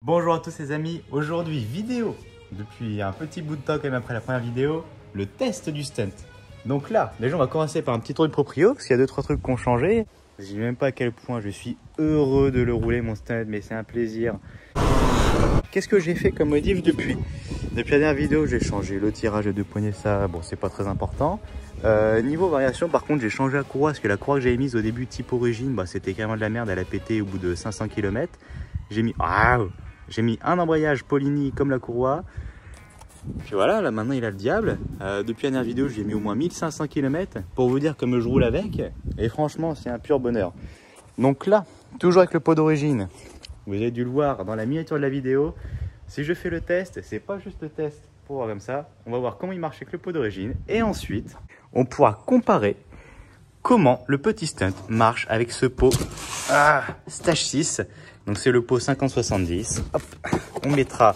Bonjour à tous les amis, aujourd'hui vidéo, depuis un petit bout de temps quand même après la première vidéo, le test du stunt. Donc là, déjà on va commencer par un petit tour du proprio, parce qu'il y a 2-3 trucs qui ont changé. Je ne sais même pas à quel point je suis heureux de le rouler mon stunt, mais c'est un plaisir. Qu'est-ce que j'ai fait comme modif depuis la dernière vidéo? J'ai changé le tirage de 2 poignées, ça, bon c'est pas très important. Niveau variation par contre j'ai changé la courroie, parce que la courroie que j'avais mise au début type origine, bah, c'était carrément de la merde, elle a pété au bout de 500 km. J'ai mis un embrayage Polini comme la courroie. Puis voilà, là maintenant il a le diable. Depuis la dernière vidéo, j'ai mis au moins 1500 km pour vous dire comme je roule avec. Et franchement, c'est un pur bonheur. Donc là, toujours avec le pot d'origine. Vous avez dû le voir dans la miniature de la vidéo. Si je fais le test, c'est pas juste le test pour voir comme ça. On va voir comment il marche avec le pot d'origine. Et ensuite, on pourra comparer comment le petit stunt marche avec ce pot Stage 6. Donc c'est le pot 50-70. Hop, on mettra,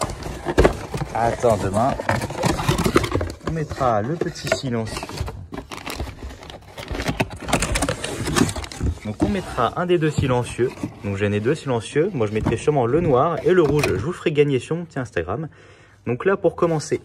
on mettra le petit silencieux. Donc on mettra un des deux silencieux. Donc j'en ai 2 silencieux. Moi je mettrai sûrement le noir et le rouge. Je vous le ferai gagner sur mon petit Instagram. Donc là pour commencer,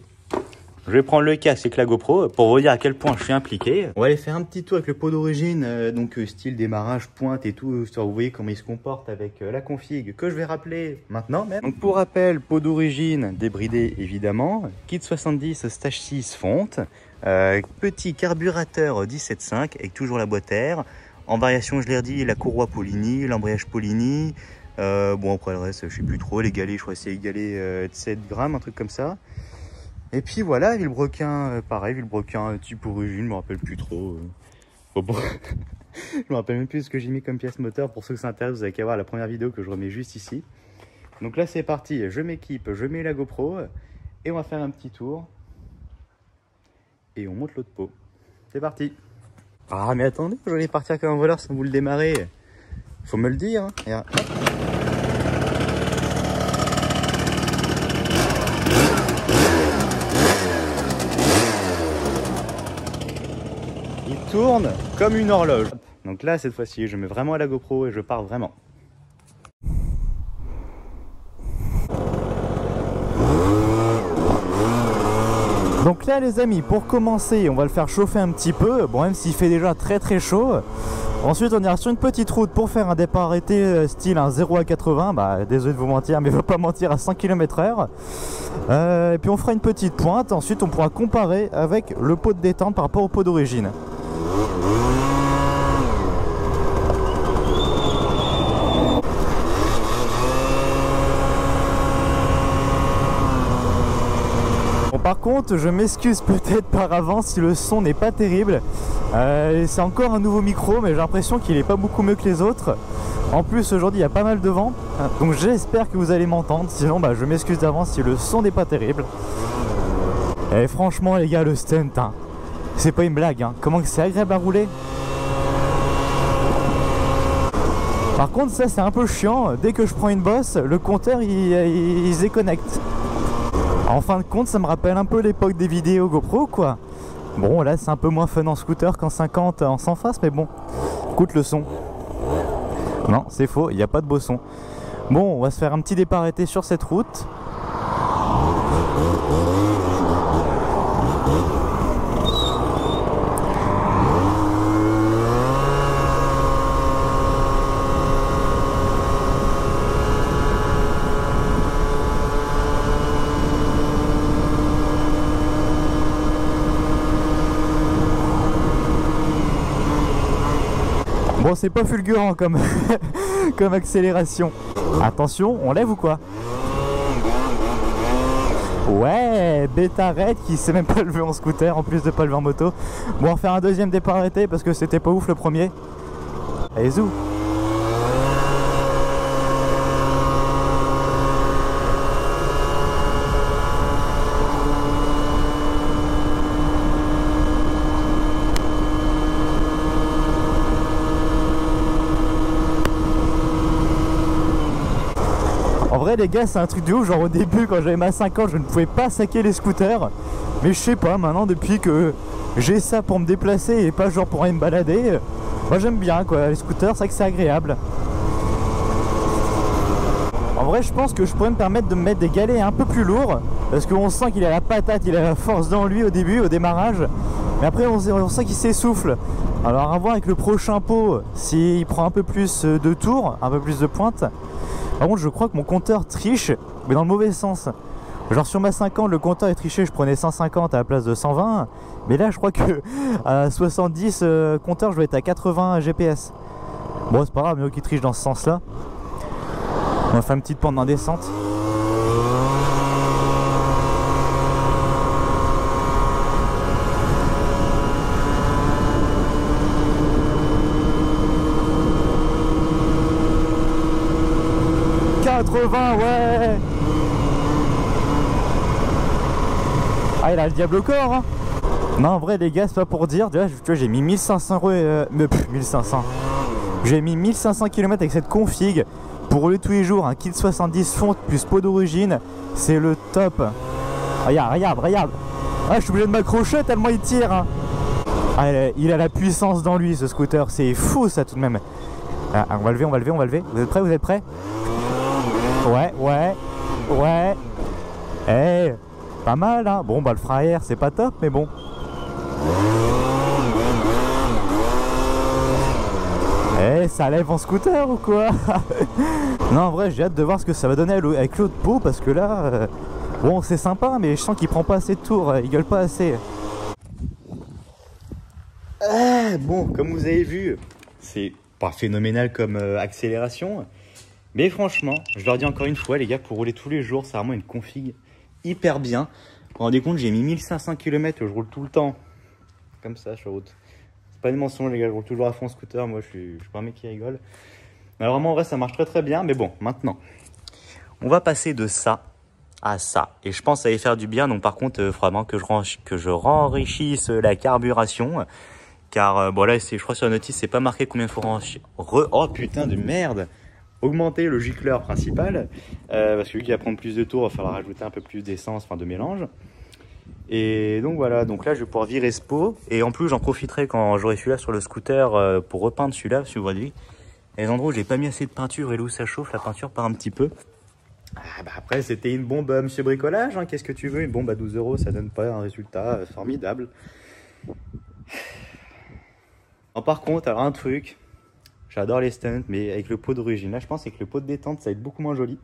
je vais prendre le casque avec la GoPro pour vous dire à quel point je suis impliqué. On va aller faire un petit tour avec le pot d'origine, donc style démarrage, pointe et tout, histoire vous voyez comment il se comporte avec la config que je vais rappeler maintenant même. Donc pour rappel, pot d'origine débridé évidemment, kit 70 stage 6 fonte, petit carburateur 17.5 avec toujours la boîte air. En variation, je l'ai redit, la courroie Polini, l'embrayage Polini. Bon après le reste, je sais plus trop, les galets, je crois que c'est égalé 7 grammes, un truc comme ça. Et puis voilà, Vilebrequin, pareil, Vilebrequin type origine, je me rappelle plus trop. Je me rappelle même plus ce que j'ai mis comme pièce moteur. Pour ceux que ça intéresse, vous avez qu'à voir la première vidéo que je remets juste ici. Donc là c'est parti, je m'équipe, je mets la GoPro et on va faire un petit tour. Et on monte l'autre pot. C'est parti. Ah mais attendez, je vais partir comme un voleur sans vous le démarrer. Faut me le dire, hein. Regarde. Il tourne comme une horloge. Donc là, cette fois-ci, je mets vraiment à la GoPro et je pars vraiment. Donc là, les amis, pour commencer, on va le faire chauffer un petit peu. Bon, même s'il fait déjà très chaud. Ensuite, on ira sur une petite route pour faire un départ arrêté style un 0 à 80. Bah, désolé de vous mentir, mais je ne veux pas mentir à 100 km/h. Et puis on fera une petite pointe. Ensuite, on pourra comparer avec le pot de détente par rapport au pot d'origine. Bon, par contre, je m'excuse peut-être par avance si le son n'est pas terrible. C'est encore un nouveau micro, mais j'ai l'impression qu'il n'est pas beaucoup mieux que les autres. En plus, aujourd'hui, il y a pas mal de vent, donc j'espère que vous allez m'entendre. Sinon, bah, je m'excuse d'avance si le son n'est pas terrible. Et franchement, les gars, le stunt, hein, c'est pas une blague. Hein. Comment c'est agréable à rouler. Par contre, ça, c'est un peu chiant. Dès que je prends une bosse, le compteur, il se déconnecte. En fin de compte, ça me rappelle un peu l'époque des vidéos GoPro, quoi. Bon, là, c'est un peu moins fun en scooter qu'en 50 en sans face, mais bon, écoute le son. Non, c'est faux, il n'y a pas de beau son. Bon, on va se faire un petit départ arrêté sur cette route. Bon, c'est pas fulgurant comme, comme accélération. Attention, on lève ou quoi? Ouais, Beta Red qui s'est même pas levé en scooter en plus de pas lever en moto. Bon, on va faire un deuxième départ arrêté parce que c'était pas ouf le premier. Allez, zou. En vrai les gars, c'est un truc de ouf. Genre au début quand j'avais ma 50, je ne pouvais pas saquer les scooters. Mais je sais pas, maintenant depuis que j'ai ça pour me déplacer et pas genre pour aller me balader, moi j'aime bien quoi, les scooters, c'est vrai que c'est agréable. En vrai, je pense que je pourrais me permettre de me mettre des galets un peu plus lourds, parce qu'on sent qu'il a la patate, il a la force dans lui au début, au démarrage, mais après on sent qu'il s'essouffle. Alors à voir avec le prochain pot, s'il prend un peu plus de tours, un peu plus de pointe. Par contre, je crois que mon compteur triche, mais dans le mauvais sens. Genre sur ma 50, le compteur est triché, je prenais 150 à la place de 120. Mais là, je crois que à 70 compteur, je vais être à 80 GPS. Bon, c'est pas grave, mais qui triche dans ce sens-là. On va faire une petite pente d'indescente. Ouais. Ah, il a le diable au corps, hein. Non, en vrai, les gars, c'est pas pour dire. Tu vois, j'ai mis 1500 euros. 1500. J'ai mis 1500 km avec cette config pour rouler tous les jours. Un kit 70 fonte plus pot d'origine. C'est le top. Regarde. Ah, je suis obligé de m'accrocher tellement il tire, hein. Ah, il a la puissance dans lui, ce scooter. C'est fou, ça, tout de même. Ah, on va lever. Vous êtes prêts? Ouais. Eh, pas mal, hein. Bon, bah le frein arrière, c'est pas top, mais bon. Eh, ça lève en scooter ou quoi? Non, en vrai, j'ai hâte de voir ce que ça va donner avec l'autre pot, parce que là, bon, c'est sympa, mais je sens qu'il prend pas assez de tours, il gueule pas assez. Bon, comme vous avez vu, c'est pas phénoménal comme accélération. Mais franchement, je leur dis encore une fois, les gars, pour rouler tous les jours, c'est vraiment une config hyper bien. Vous vous rendez compte, j'ai mis 1500 km, je roule tout le temps comme ça sur route. C'est pas une mensonge, les gars, je roule toujours à fond scooter. Moi, je suis pas un mec qui rigole. Alors vraiment, en vrai, ça marche très bien. Mais bon, maintenant, on va passer de ça à ça. Et je pense que ça va faire du bien. Donc par contre, il faudra vraiment que je renrichisse la carburation. Car bon là, je crois sur la notice, c'est pas marqué combien il faut oh putain de merde! Augmenter le gicleur principal, parce que vu qu'il va prendre plus de tours, il va falloir rajouter un peu plus d'essence, enfin de mélange. Et donc voilà, donc là je vais pouvoir virer ce pot, et en plus j'en profiterai quand j'aurai celui-là sur le scooter pour repeindre celui-là, si vous voyez. Et les endroits où j'ai pas mis assez de peinture et là où ça chauffe, la peinture part un petit peu. Ah bah après c'était une bombe monsieur bricolage, hein, qu'est-ce que tu veux, une bombe à 12 €, ça donne pas un résultat formidable. Alors, par contre, alors un truc, j'adore les stunts, mais avec le pot d'origine, là je pense que le pot de détente ça va être beaucoup moins joli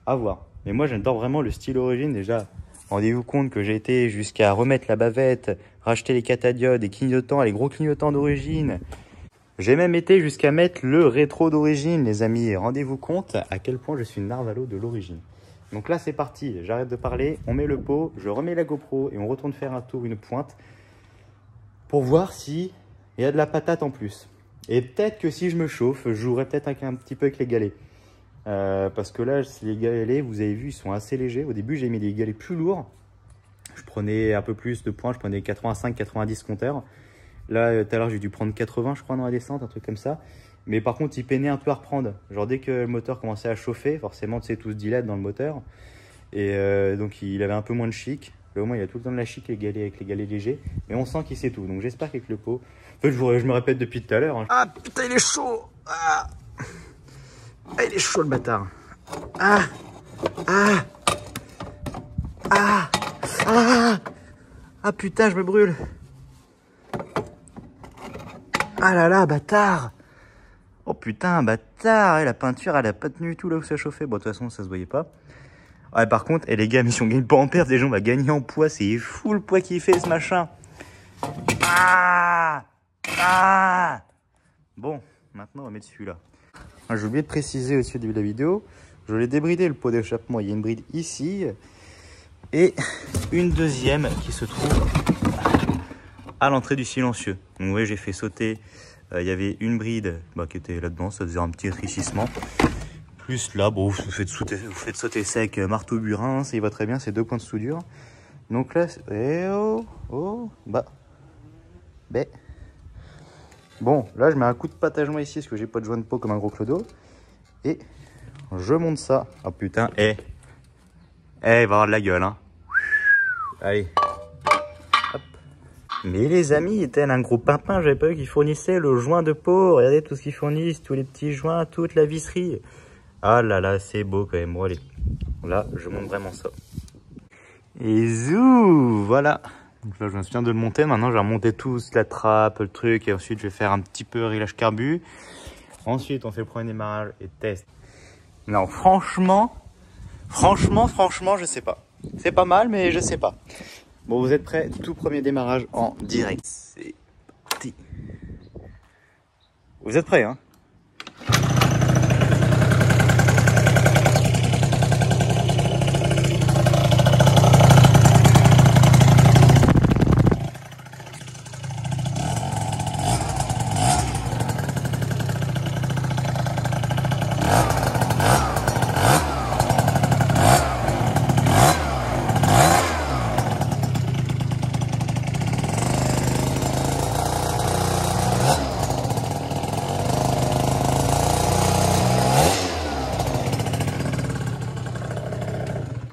à voir. Mais moi j'adore vraiment le style origine. Déjà, rendez-vous compte que j'ai été jusqu'à remettre la bavette, racheter les catadiodes, les clignotants, les gros clignotants d'origine. J'ai même été jusqu'à mettre le rétro d'origine, les amis. Rendez-vous compte à quel point je suis une narvalo de l'origine. Donc là c'est parti, j'arrête de parler, on met le pot, je remets la GoPro et on retourne faire un tour, une pointe, pour voir si il y a de la patate en plus. Et peut-être que si je me chauffe, je jouerai peut-être un petit peu avec les galets. Parce que là, les galets, vous avez vu, ils sont assez légers. Au début, j'ai mis des galets plus lourds. Je prenais un peu plus de points, je prenais 85-90 compteurs. Là, tout à l'heure, j'ai dû prendre 80, je crois, dans la descente, un truc comme ça. Mais par contre, il peinait un peu à reprendre. Genre, dès que le moteur commençait à chauffer, forcément, tu sais, tout se dilate dans le moteur. Et donc, il avait un peu moins de chic. Là, au moins, il y a tout le temps de la chic avec les galets légers. Mais on sent qu'il sait tout. Donc, j'espère qu'avec le pot... En fait, je me répète depuis tout à l'heure. Hein. Ah, putain, il est chaud. Ah, il est chaud, le bâtard. Ah putain, je me brûle. Ah là là, bâtard. Oh putain, bâtard. Et la peinture, elle a pas tenu tout là où ça chauffait. Bon, de toute façon, ça se voyait pas. Ouais, par contre, les gars, mais si on gagne pas en perte, déjà, on va gagner en poids. C'est fou le poids qu'il fait, ce machin. Bon, maintenant, on va mettre celui-là. Ah, j'ai oublié de préciser aussi au début de la vidéo. Je l'ai débridé, le pot d'échappement. Il y a une bride ici. Et une deuxième qui se trouve à l'entrée du silencieux. Donc, vous voyez, j'ai fait sauter. Il y avait une bride qui était là-dedans. Ça faisait un petit rétrécissement. Plus là, bon, vous faites sauter sec, marteau burin, ça y va très bien, c'est 2 points de soudure. Donc là, bon, là je mets un coup de pâte à joint ici parce que j'ai pas de joint de peau comme un gros clodo. Et je monte ça. Oh putain, il va avoir de la gueule, hein. Allez. Hop. Mais les amis, tel un gros pimpin, j'avais pas vu qu'ils fournissaient le joint de peau. Regardez tout ce qu'ils fournissent, tous les petits joints, toute la visserie. Ah là là, c'est beau quand même. Bon, allez, là, je monte vraiment ça. Et zou, voilà. Donc là, je me souviens de le monter. Maintenant, je vais remonter tout, la trappe, le truc. Et ensuite, je vais faire un petit peu réglage carbu. Ensuite, on fait le premier démarrage et test. Non, franchement, je sais pas. C'est pas mal, mais je sais pas. Bon, vous êtes prêts? Tout premier démarrage en direct. C'est parti. Vous êtes prêts, hein?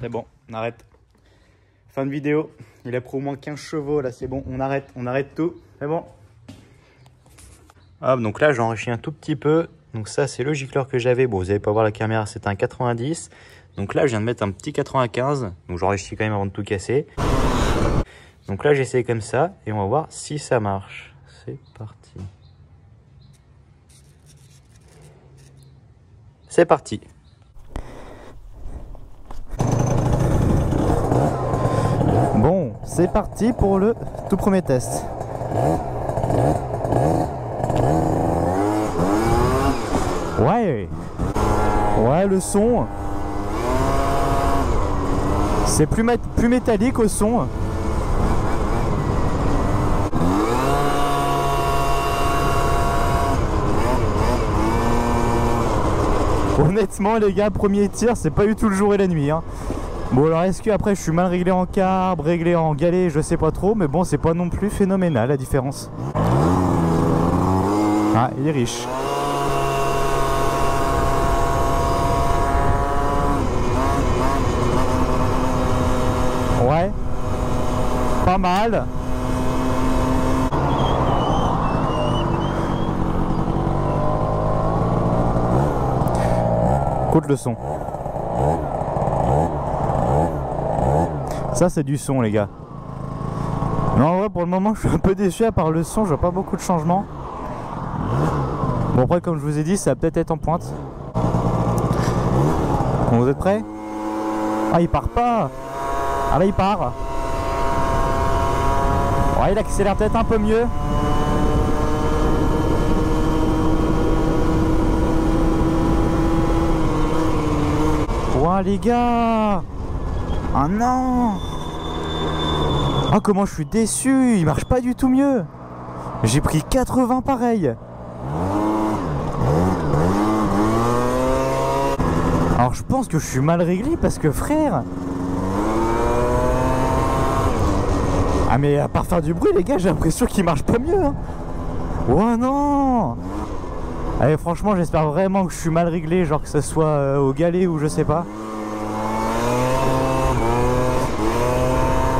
C'est bon, on arrête. Fin de vidéo. Il a pris au moins 15 chevaux, là c'est bon, on arrête tout. C'est bon. Hop, donc là j'enrichis un tout petit peu. Donc ça c'est le gicleur que j'avais. Bon, vous n'allez pas voir la caméra, c'est un 90. Donc là je viens de mettre un petit 95. Donc j'enrichis quand même avant de tout casser. Donc là j'essaie comme ça et on va voir si ça marche. C'est parti. C'est parti. Bon, c'est parti pour le tout premier test. Ouais, le son, c'est plus métallique au son. Honnêtement les gars, premier tir, c'est pas du tout le jour et la nuit, hein. Bon alors est-ce que après je suis mal réglé en carb, réglé en galet, je sais pas trop, mais bon c'est pas non plus phénoménal la différence. Ah, il est riche. Ouais, pas mal. Écoute le son. Ça c'est du son les gars. Non en vrai pour le moment je suis un peu déçu, à part le son je vois pas beaucoup de changements. Bon après comme je vous ai dit ça va peut-être être en pointe. Bon, vous êtes prêts? Ah il part pas. Ah là il part. Ouais il accélère peut-être un peu mieux. Ouais les gars. Ah non. Ah comment je suis déçu, il marche pas du tout mieux. J'ai pris 80 pareil. Alors je pense que je suis mal réglé parce que frère. Ah mais à part faire du bruit les gars, j'ai l'impression qu'il marche pas mieux, hein. Oh non. Allez franchement j'espère vraiment que je suis mal réglé, genre que ce soit au galet ou je sais pas.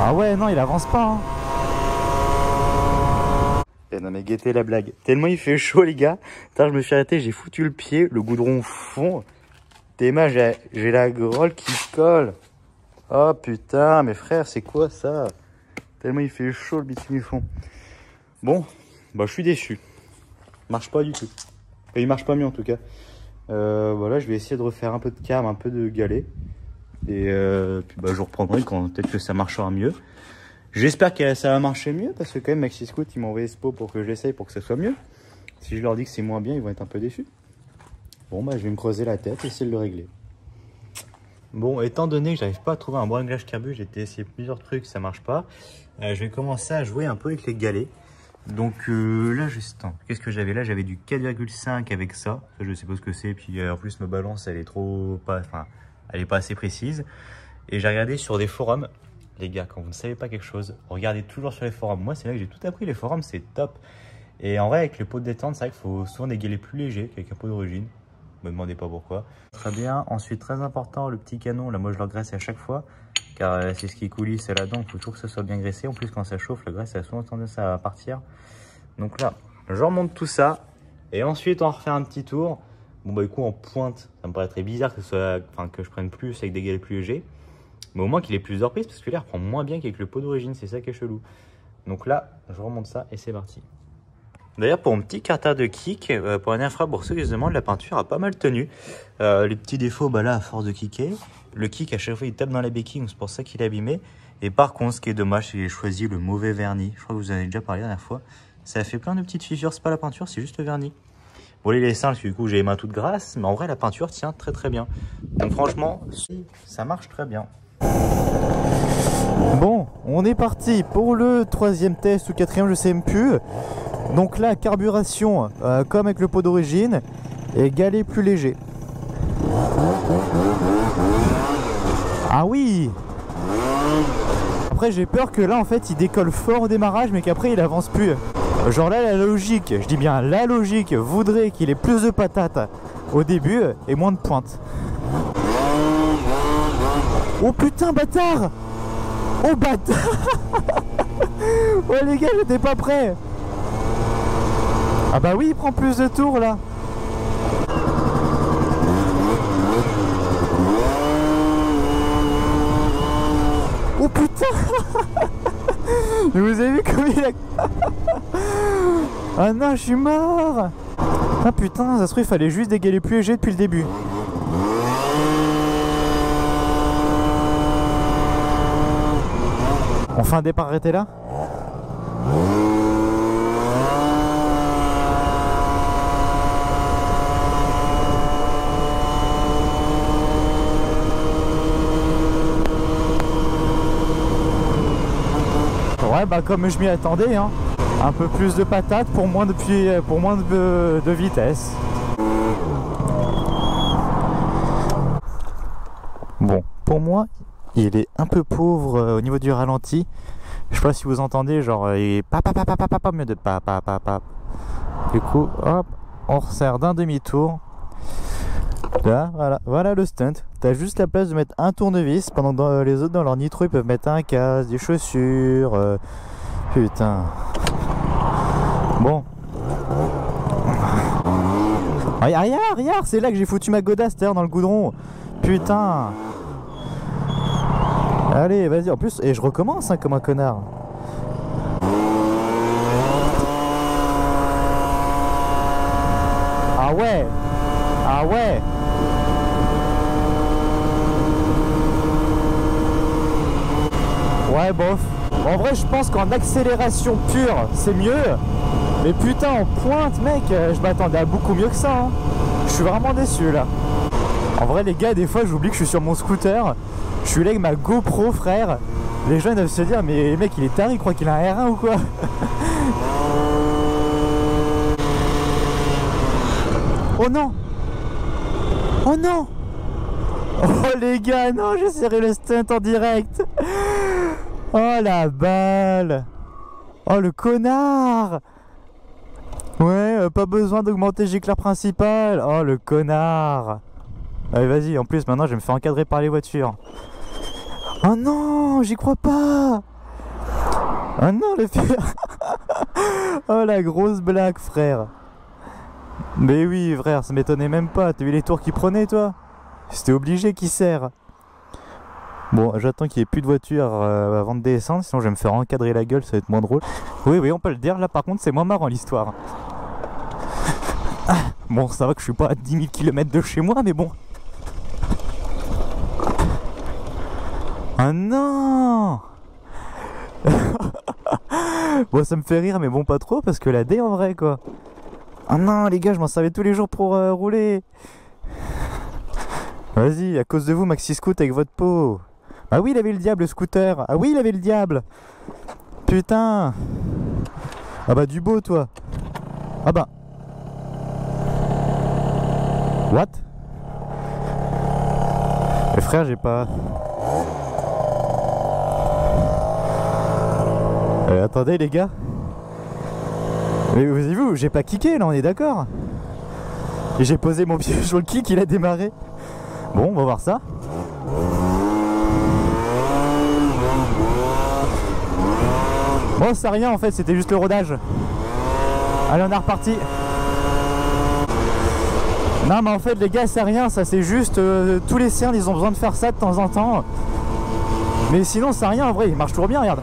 Ah ouais non il avance pas, hein. Eh non mais guettez la blague. Tellement il fait chaud les gars. Putain, je me suis arrêté, j'ai foutu le pied, le goudron fond. Tellement j'ai la grolle qui colle. Oh putain, mes frères, c'est quoi ça? Tellement il fait chaud le bitume fond. Bon, bah je suis déçu. Marche pas du tout. Et il marche pas mieux en tout cas. Voilà, je vais essayer de refaire un peu de carbe, un peu de galet. Et puis bah, je reprendrai quand peut-être que ça marchera mieux. J'espère que ça va marcher mieux parce que quand même Maxi Scout ils m'ont envoyé ce pot pour que j'essaye pour que ça soit mieux. Si je leur dis que c'est moins bien, ils vont être un peu déçus. Bon bah je vais me creuser la tête et essayer de le régler. Bon, étant donné que j'arrive pas à trouver un bon réglage carbu, j'ai essayé plusieurs trucs, ça marche pas. Je vais commencer à jouer un peu avec les galets. Donc là, qu'est-ce que j'avais là? J'avais du 4,5 avec ça. Ça, je sais pas ce que c'est. Puis en plus, ma balance, elle est elle est pas assez précise. Et j'ai regardé sur des forums. Les gars, quand vous ne savez pas quelque chose, regardez toujours sur les forums. Moi, c'est là que j'ai tout appris. Les forums, c'est top. Et en vrai, avec les pots de détente, c'est vrai qu'il faut souvent des galets plus légers qu'avec un pot d'origine. Ne me demandez pas pourquoi. Très bien. Ensuite, très important, le petit canon. Là, moi, je le graisse à chaque fois. Car c'est ce qui coulisse là-dedans. Il faut toujours que ça soit bien graissé. En plus, quand ça chauffe, la graisse a souvent tendance à partir. Donc là, je remonte tout ça. Et ensuite, on refait un petit tour. Bon bah du coup en pointe, ça me paraîtrait bizarre que, que je prenne plus avec des galets plus légers. Mais au moins qu'il ait plus d'heures prise parce que là il reprend moins bien qu'avec le pot d'origine, c'est ça qui est chelou. Donc là, je remonte ça et c'est parti. D'ailleurs pour mon petit carter de kick, pour la dernière fois, pour ceux qui se demandent, la peinture a pas mal tenu. Les petits défauts, bah là à force de kicker, le kick à chaque fois il tape dans la béquille, donc c'est pour ça qu'il est abîmé. Et par contre ce qui est dommage, c'est que j'ai choisi le mauvais vernis. Je crois que vous en avez déjà parlé la dernière fois. Ça a fait plein de petites fissures, c'est pas la peinture, c'est juste le vernis. Bon, les dessins, parce que du coup j'ai les mains toutes grasses, mais en vrai la peinture tient très très bien. Donc franchement, ça marche très bien. Bon, on est parti pour le 3e test ou 4e, je sais même plus. Donc là, carburation comme avec le pot d'origine et galet plus léger. Ah oui! Après j'ai peur que là en fait il décolle fort au démarrage mais qu'après il avance plus. Genre là la logique, je dis bien la logique voudrait qu'il ait plus de patates au début et moins de pointe. Oh putain bâtard! Oh bâtard! Ouais les gars j'étais pas prêt. Ah bah oui il prend plus de tours là. Oh putain. Vous avez vu comme il a... Ah non, je suis mort. Ah putain, ça se trouve il fallait juste des galets plus légers depuis le début. On fait un départ arrêté là. Ouais bah comme je m'y attendais hein. Un peu plus de patates pour moins de vitesse. Bon, pour moi, il est un peu pauvre au niveau du ralenti. Je sais pas si vous entendez, genre il est pas mieux de pas. Du coup, hop, on resserre d'un demi-tour. Là, voilà le stunt. T'as juste la place de mettre un tournevis pendant que les autres dans leur nitro ils peuvent mettre un casque, des chaussures. Putain. Bon. Regarde, c'est là que j'ai foutu ma godasse d'ailleurs dans le goudron. Putain. Allez, vas-y. En plus, et je recommence hein, comme un connard. Ah ouais. Ah ouais. Ouais, bof. En vrai, je pense qu'en accélération pure, c'est mieux. Mais putain, en pointe, mec, je m'attendais à beaucoup mieux que ça. Hein. Je suis vraiment déçu, là. En vrai, les gars, des fois, j'oublie que je suis sur mon scooter. Je suis là avec ma GoPro, frère. Les gens, ils doivent se dire, mais mec, il est taré, il croit qu'il a un R1 ou quoi. Oh non. Oh non. Oh les gars, non, j'ai serré le stunt en direct. Oh la balle. Oh le connard. Ouais, pas besoin d'augmenter l'éclair principal. Oh le connard. Allez vas-y, en plus maintenant je vais me faire encadrer par les voitures. Oh non, j'y crois pas. Oh non le pire. Oh la grosse blague frère. Mais oui frère, ça m'étonnait même pas. T'as vu les tours qu'il prenait toi? C'était obligé qu'il serre. Bon, j'attends qu'il n'y ait plus de voiture avant de descendre, sinon je vais me faire encadrer la gueule, ça va être moins drôle. Oui, on peut le dire, là par contre c'est moins marrant l'histoire. Bon, ça va que je suis pas à 10 000 km de chez moi, mais bon. Ah non. Bon, ça me fait rire, mais bon, pas trop, parce que la D en vrai, quoi. Ah non, les gars, je m'en servais tous les jours pour rouler. Vas-y, à cause de vous, Maxi Scoot avec votre peau. Ah oui, il avait le diable, le scooter. Ah oui, il avait le diable. Putain. Ah bah, du beau, toi. Ah bah. What? Mais frère, j'ai pas... attendez, les gars. Mais vous avez vu, j'ai pas kické, là, on est d'accord. Et j'ai posé mon pied sur le kick, il a démarré. Bon, on va voir ça. Bon, c'est rien en fait, c'était juste le rodage. Allez, on est reparti. Non mais en fait les gars c'est rien, ça c'est juste tous les cylindres ils ont besoin de faire ça de temps en temps. Mais sinon c'est rien en vrai, il marche toujours bien, regarde.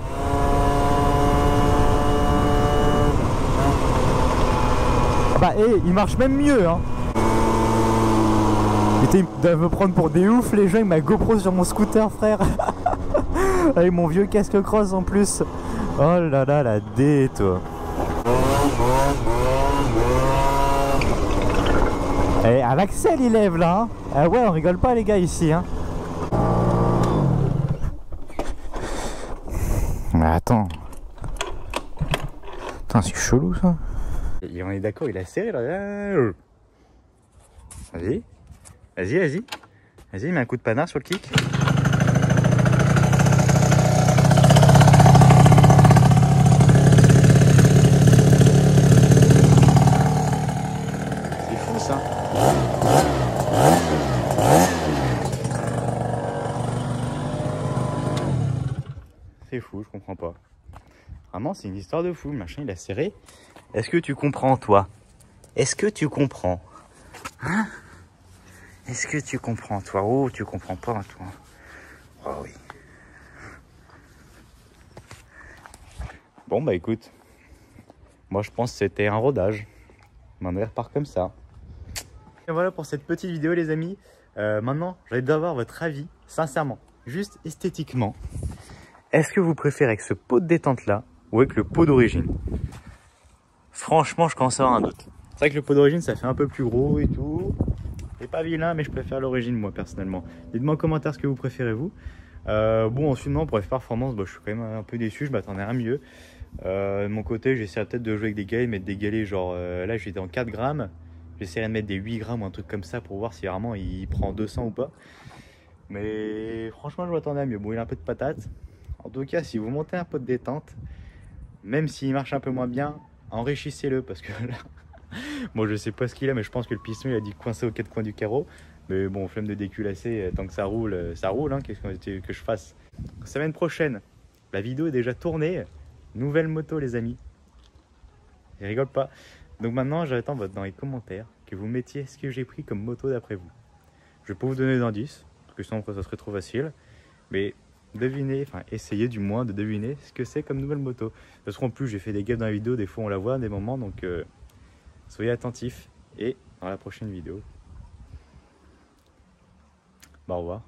Bah il marche même mieux hein. Ils doivent me prendre pour des oufs les gens avec ma GoPro sur mon scooter frère. Avec mon vieux casque cross en plus. Oh là là la dé toi. Et à l'axel il lève là hein. Ah ouais on rigole pas les gars ici hein. Mais attends. Putain c'est chelou ça. Et on est d'accord il a serré là. Vas-y. Vas-y. Vas-y mets un coup de panard sur le kick. C'est fou ça. C'est fou, je comprends pas. Vraiment, c'est une histoire de fou. Le machin, il a serré. Est-ce que tu comprends, toi? Est-ce que tu comprends? Hein? Est-ce que tu comprends, toi? Oh, tu comprends pas, toi. Oh oui. Bon, bah écoute. Moi, je pense que c'était un rodage. On repart comme ça. Et voilà pour cette petite vidéo, les amis. Maintenant, j'aimerais d'avoir votre avis, sincèrement, juste esthétiquement. Est-ce que vous préférez avec ce pot de détente là ou avec le pot d'origine? Franchement, je commence à avoir un doute. C'est vrai que le pot d'origine, ça fait un peu plus gros et tout. C'est pas vilain, mais je préfère l'origine, moi, personnellement. Dites-moi en commentaire ce que vous préférez, vous. Bon, ensuite, non, pour les performances, bah, je suis quand même un peu déçu. Je m'attendais à mieux. De mon côté, j'essaierai peut-être de jouer avec des galets, mettre des galets, genre là, j'étais en 4 grammes. J'essaierai de mettre des 8 grammes ou un truc comme ça pour voir si vraiment il prend 200 ou pas. Mais franchement, je m'attendais à mieux. Bon, il a un peu de patate. En tout cas, si vous montez un pot de détente, même s'il marche un peu moins bien, enrichissez-le parce que là, moi je sais pas ce qu'il a, mais je pense que le piston il a dit coincé aux 4 coins du carreau. Mais bon, flemme de déculasser, tant que ça roule, hein, qu'est-ce que je fasse. Semaine prochaine, la vidéo est déjà tournée. Nouvelle moto, les amis. Je rigole pas. Donc maintenant, j'attends dans les commentaires que vous mettiez ce que j'ai pris comme moto d'après vous. Je vais pas vous donner d'indices, parce que sinon ça serait trop facile. Mais devinez, enfin essayez du moins de deviner ce que c'est comme nouvelle moto. Parce qu'en plus j'ai fait des gaffes dans la vidéo, des fois on la voit à des moments, donc soyez attentifs et dans la prochaine vidéo. Bah, au revoir.